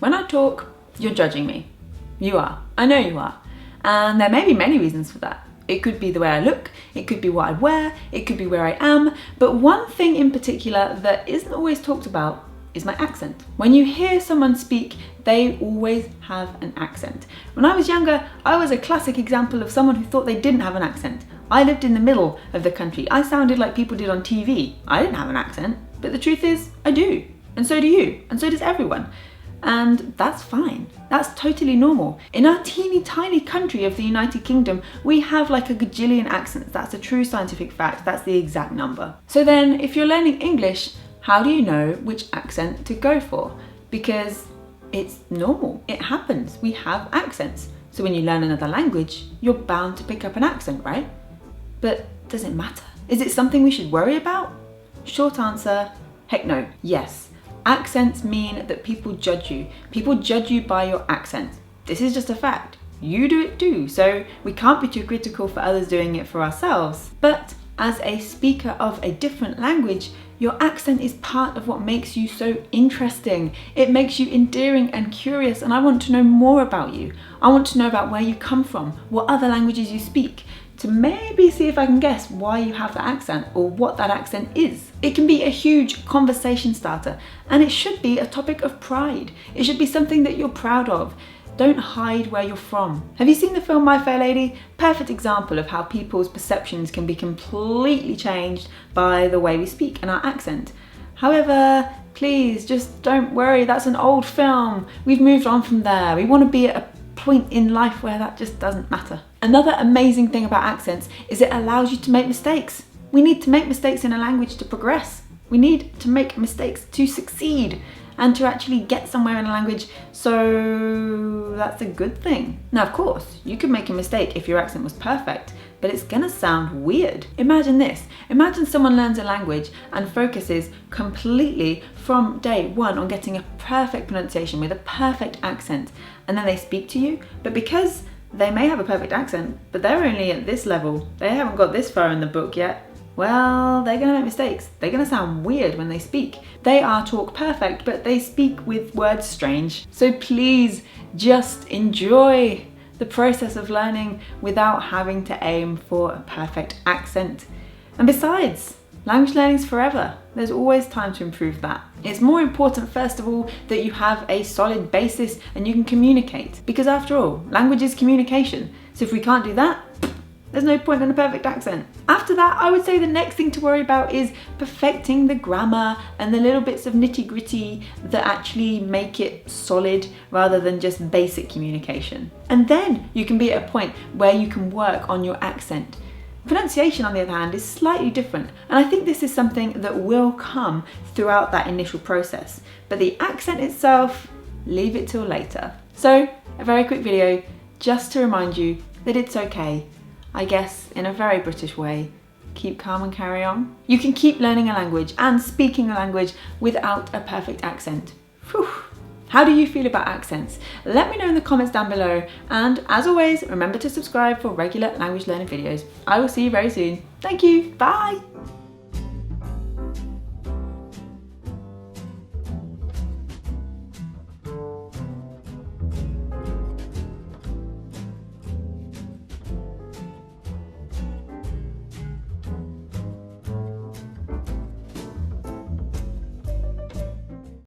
When I talk, you're judging me. You are. I know you are. And there may be many reasons for that. It could be the way I look, it could be what I wear, it could be where I am, but one thing in particular that isn't always talked about is my accent. When you hear someone speak, they always have an accent. When I was younger, I was a classic example of someone who thought they didn't have an accent. I lived in the middle of the country. I sounded like people did on TV. I didn't have an accent, but the truth is, I do. And so do you, and so does everyone. And that's fine. That's totally normal. In our teeny tiny country of the United Kingdom, we have like a gajillion accents. That's a true scientific fact. That's the exact number. So then, if you're learning English, how do you know which accent to go for? Because it's normal. It happens. We have accents. So when you learn another language, you're bound to pick up an accent, right? But does it matter? Is it something we should worry about? Short answer, heck no. Yes, accents mean that people judge you. People judge you by your accent. This is just a fact. You do it too, so we can't be too critical for others doing it for ourselves. But as a speaker of a different language, your accent is part of what makes you so interesting. It makes you endearing and curious, and I want to know more about you. I want to know about where you come from, what other languages you speak, to maybe see if I can guess why you have that accent or what that accent is. It can be a huge conversation starter, and it should be a topic of pride. It should be something that you're proud of. Don't hide where you're from. Have you seen the film My Fair Lady? Perfect example of how people's perceptions can be completely changed by the way we speak and our accent. However, please just don't worry, that's an old film. We've moved on from there. We want to be at a point in life where that just doesn't matter. Another amazing thing about accents is it allows you to make mistakes. We need to make mistakes in a language to progress. We need to make mistakes to succeed and to actually get somewhere in a language, so that's a good thing. Now, of course, you could make a mistake if your accent was perfect, but it's gonna sound weird. Imagine this. Imagine someone learns a language and focuses completely from day one on getting a perfect pronunciation with a perfect accent, and then they speak to you, but because they may have a perfect accent, but they're only at this level, they haven't got this far in the book yet, well, they're gonna make mistakes. They're gonna sound weird when they speak. They are talk perfect, but they speak with words strange. So please just enjoy the process of learning without having to aim for a perfect accent. And besides, language learning is forever. There's always time to improve that. It's more important, first of all, that you have a solid basis and you can communicate. Because after all, language is communication. So if we can't do that, there's no point in a perfect accent. After that, I would say the next thing to worry about is perfecting the grammar and the little bits of nitty-gritty that actually make it solid rather than just basic communication. And then you can be at a point where you can work on your accent. Pronunciation, on the other hand, is slightly different, and I think this is something that will come throughout that initial process. But the accent itself, leave it till later. So, a very quick video just to remind you that it's okay. I guess, in a very British way, keep calm and carry on. You can keep learning a language and speaking a language without a perfect accent. Whew. How do you feel about accents? Let me know in the comments down below, and as always, remember to subscribe for regular language learning videos. I will see you very soon. Thank you, bye!